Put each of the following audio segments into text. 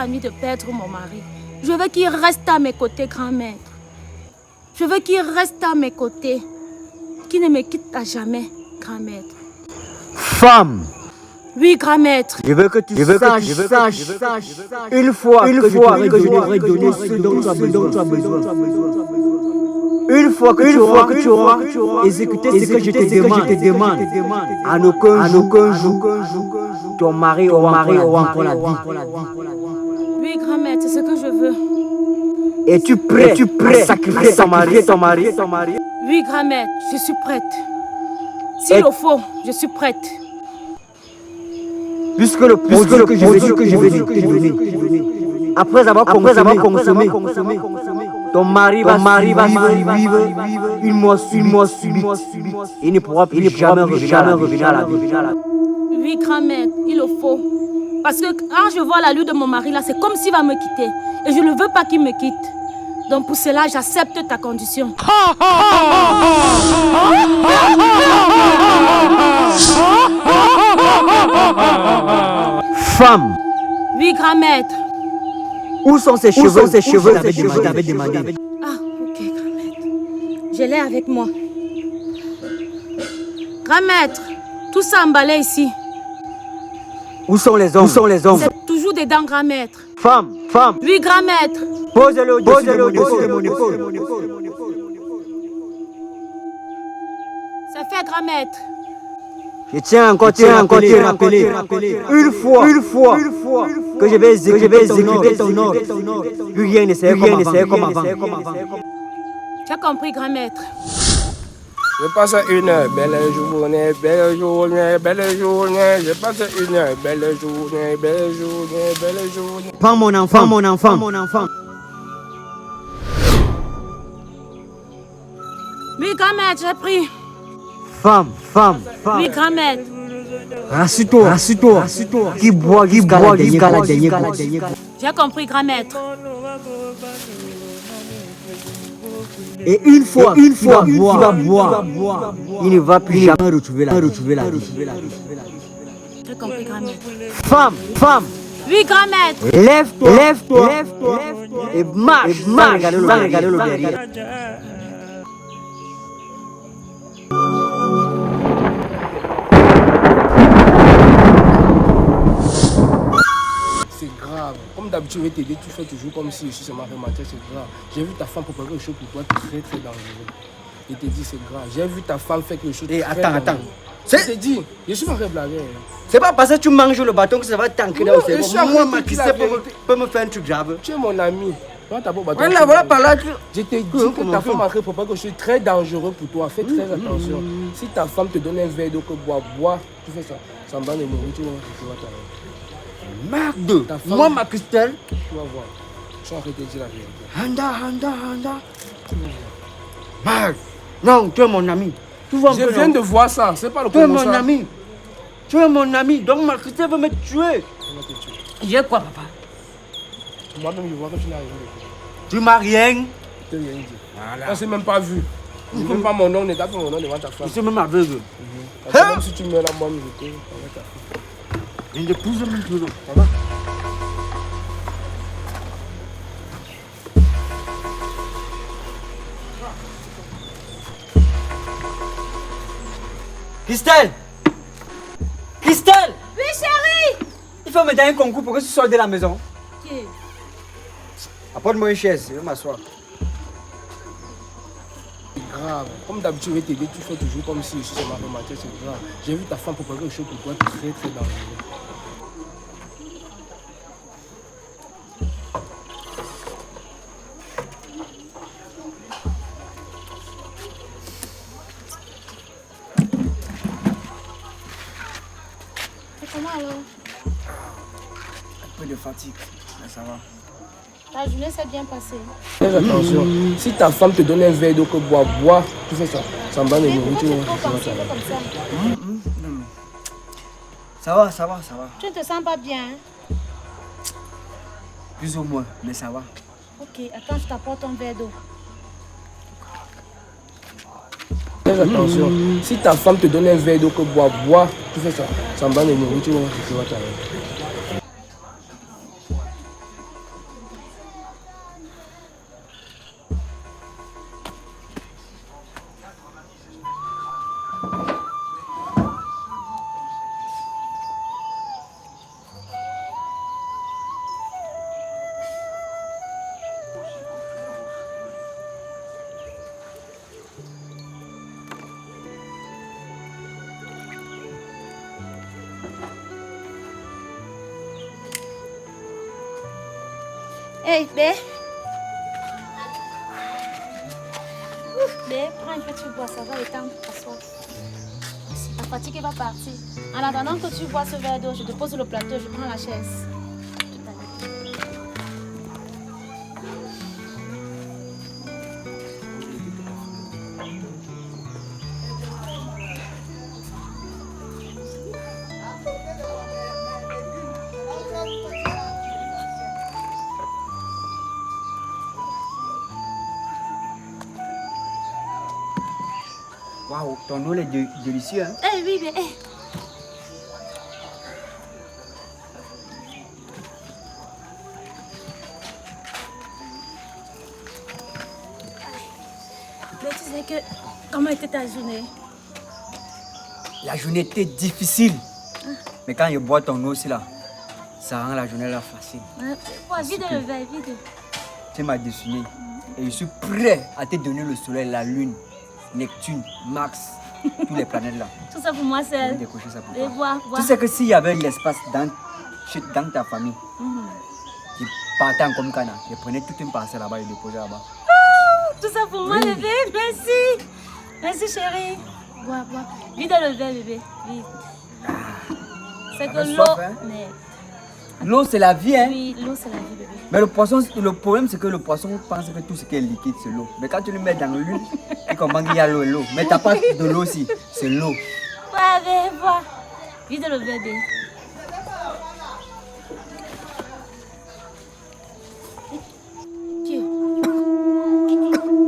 envie de perdre mon mari. Je veux qu'il reste à mes côtés, grand maître. Je veux qu'il reste à mes côtés. Qu'il ne me quitte à jamais, grand maître. Femme! Oui, grand maître. Je veux que tu saches, une fois que je devrais donner ce dont tu as besoin. Une fois que tu auras exécuté ce que je te demande, en aucun jour, ton mari aura encore la vie. Oui, grand maître, c'est ce que je veux. Es-tu prêt à sacrifier ton mari? Oui, grand maître, je suis prête. S'il le faut, je suis prête. Puisque le produit que je vais te donner, après avoir consommé, ton mari va vivre une mort subite. Il ne pourra plus jamais revenir à la vie. Oui, grand maître, il le faut. Parce que quand je vois la lutte de mon mari là, c'est comme s'il va me quitter. Et je ne veux pas qu'il me quitte. Donc pour cela, j'accepte ta condition. Femme! Oui, grand maître. Où sont ces cheveux que t'avais demandé? Ah, ok, grand maître. Je l'ai avec moi. Grand maître, tout ça emballé ici. Où sont les hommes? C'est toujours dedans, grand maître. Femme! Oui, grand maître. Pose-le au-dessus de mon épaule. C'est fait, grand maître. Je tiens encore à te rappeler une fois que je vais exécuter ton ordre. Plus rien ne sert comme avant. Tu as compris, grand maître. Je passe une belle journée. Je passe une belle journée. Prends mon enfant. Oui, grand maître, j'ai pris. Femme. Oui, grand maître. Rassure-toi. Qui boit jusqu'à la dernière goutte. J'ai compris, grand maître. Et une fois tu vas boire, il ne va plus jamais retrouver la vie. J'ai compris, grand maître. Femme. Oui, grand maître. Lève-toi et marche sans regarder le derrière. C'est grave. Comme d'habitude, je vais t'aider, tu fais toujours comme si je suis seulement rhumatisme, c'est grave. J'ai vu ta femme préparer quelque chose pour toi très dangereux. Je te dis, c'est grave. J'ai vu ta femme faire quelque chose de très dangereux. Attends. Je te dis, je suis pas fait blaguer. C'est pas parce que tu manges le bâton que ça va t'ancrer dans le cerveau. Moi, ma qui Christelle peut me faire un truc grave. Tu es mon ami. Voilà par là. Je t'ai dit que ta femme a préparé quelque chose de très dangereux pour toi. Fais très attention. Si ta femme te donne un verre d'eau que bois, tu fais ça. Ça me va de nourriture, tu vas t'arrêter. Merde. Moi, ma Christelle. Tu vas voir. Je suis en train de te dire la vérité. Handa. Merde. Non, tu es mon ami. Je viens de voir ça, c'est pas le Tu es mon ami. Donc ma Christelle veut me tuer. Elle va te tuer. J'ai quoi, papa? Moi-même, je vois que tu n'as rien dit. Tu m'as rien. Je t'ai rien dit. Voilà. On s'est même pas vu. Je même pas mon nom, n'est pas mon nom devant ta femme. Je suis même aveugle. C'est comme si tu meurs là, moi, je te avec ta femme. Je ne pousse même plus. Ça va? Christelle! Oui, chérie. Il faut me donner un concours pour que tu sortes de la maison. Ok. Apporte-moi une chaise, je vais m'asseoir. C'est grave. Comme d'habitude, je vais t'aider, tu fais toujours comme si je suis seulement rhumatisme, c'est grave. J'ai vu ta femme préparer quelque chose pour toi très dangereux. Comment alors? Un peu de fatigue, mais ça va. Ta journée s'est bien passée. Fais attention. Si ta femme te donne un verre d'eau que bois, tu fais ça. Ça me va de nourriture, tu vas t'arrêter. Ça va. Tu ne te sens pas bien, hein? Plus ou moins, mais ça va. Ok, attends, je t'apporte un verre d'eau. Fais attention. Si ta femme te donne un verre d'eau que bois, tu fais ça. Ça me va de nourriture, tu vas t'arrêter. Hey, bé. Bé, prends un petit bois, ça va éteindre ta soif. La fatigue va partir. En attendant que tu bois ce verre d'eau, je te pose sur le plateau, je prends la chaise. Waouh, ton eau est délicieux, hein? Eh oui, mais Mais tu sais que... Comment était ta journée? La journée était difficile. Mais quand je bois ton eau aussi là, ça rend la journée là facile. Vide le verre, vide. Tu m'as dessiné. Et je suis prêt à te donner le soleil, la lune, Neptune, Mars, tous les planètes là. Tout ça pour moi, Je c'est... vais décocher ça pour Et toi. voir. Tu sais que s'il y avait l'espace dans ta famille, je partais en comme Cana, je prenais toute une parcelle là-bas et je déposais là-bas. Tout ça pour moi, bébé. Merci. Merci, chérie. Bois, bois. Vide le verre, bébé. Vide. C'est que Avec l'eau... soif, hein? L'eau, c'est la vie, hein? Oui, l'eau, c'est la vie, bébé. Mais le problème, c'est que le poisson pense que tout ce qui est liquide, c'est l'eau. Mais quand tu le mets dans l'huile, tu comprends qu'il y a l'eau. Mais t'as pas de l'eau aussi, c'est l'eau. Ouais, bébé, bois. Vide le verre, bébé.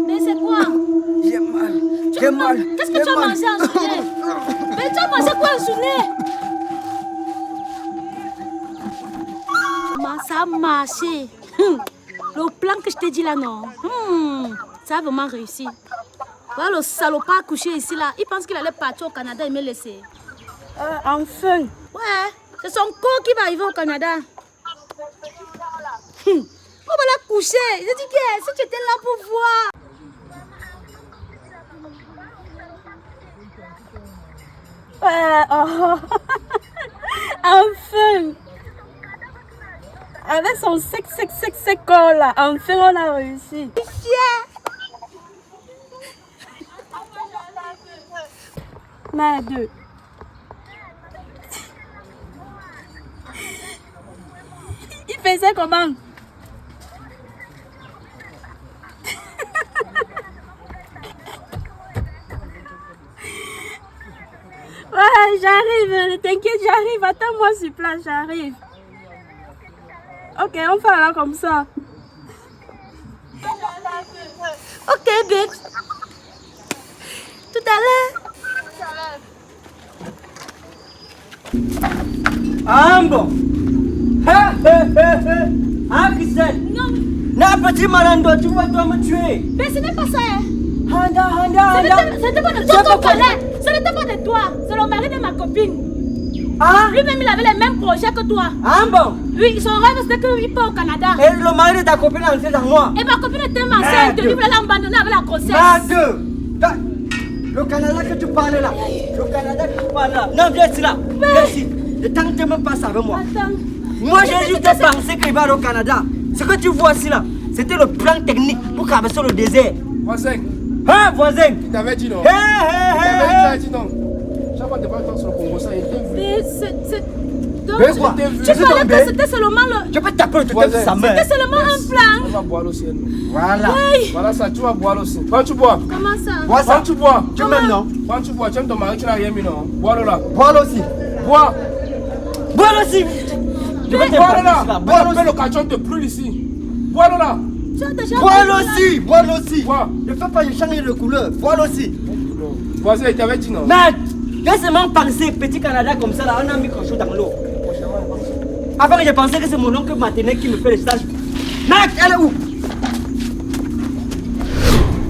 Mais c'est quoi? J'ai mal. J'ai mal. Qu'est-ce que tu as mangé en journée? Mais tu as mangé quoi en journée? Ça a marché. Le plan que je t'ai dit là, non. Ça a vraiment réussi. Voilà le salopard couché ici là. Il pense qu'il allait partir au Canada et me laisser. Enfin. Ouais, c'est son corps qui va arriver au Canada. On va la coucher. Je dis que si tu étais là pour voir. Ouais, enfin. Avec son sec corps là, enfin on a réussi. Merde. Il faisait comment? Ouais, j'arrive, t'inquiète, j'arrive, attends-moi sur place, j'arrive. Ok, on fait là comme ça. Ok, bitch. Tout à l'heure. Ah bon. Ah, Christelle. Non. Na petit malando, tu vas toi me tuer. Mais ce n'est pas ça, hein. Handa. Ce n'était pas de toi qu'on parlait. Ce n'était pas de toi. C'est le mari de ma copine. Ah? Lui-même, il avait les mêmes projets que toi. Ah bon? Lui, son rêve, c'était qu'il part au Canada. Et le mari de ta copine a lancé dans moi. Et ma copine était enceinte. Lui voulait l'abandonner avec la grossesse. Merde. Le Canada que tu parles là. Le Canada que tu parles là. Non, viens ici là. Viens ici. Ne tente même pas ça avec moi. Attends. Moi, j'ai juste pensé qu'il va aller au Canada. Ce que tu vois ici là, c'était le plan technique pour traverser le désert. Voisin, Hein, voisin? il t'avait dit non. Hé, Il t'avait dit non. Chaque fois que tu parles sur le Congo, ça, il t'a vu. Mais donc, Mais quoi? tu parlais que c'était seulement le... Je peux taper le truc Voisin. de sa main. C'était seulement un plan. On va boire aussi. Voilà. Oui. Voilà ça, tu vas boire aussi. Quand tu bois, Comment ça? Bois ça. quand tu bois, Tu m'aimes, non? quand tu bois, tu aimes ton mari, tu n'as rien mis, non? Bois-le là. Bois-le aussi. Bois. Bois-le aussi. Je vais te Bois-le là. là. Bois-le Bois-le, le carton te brûle ici. Bois-le là. Tu as déjà... Bois-le aussi. Bois-le aussi. Bois. Ne fais pas changer de couleur. Bois-le aussi. Voisin, il t'avait dit non. Mais, laisse seulement penser, petit Canada comme ça là, on a mis quelque chose dans l'eau. Avant que je pensais que c'est mon oncle Martinet qui me fait les stages. Mec, elle est où?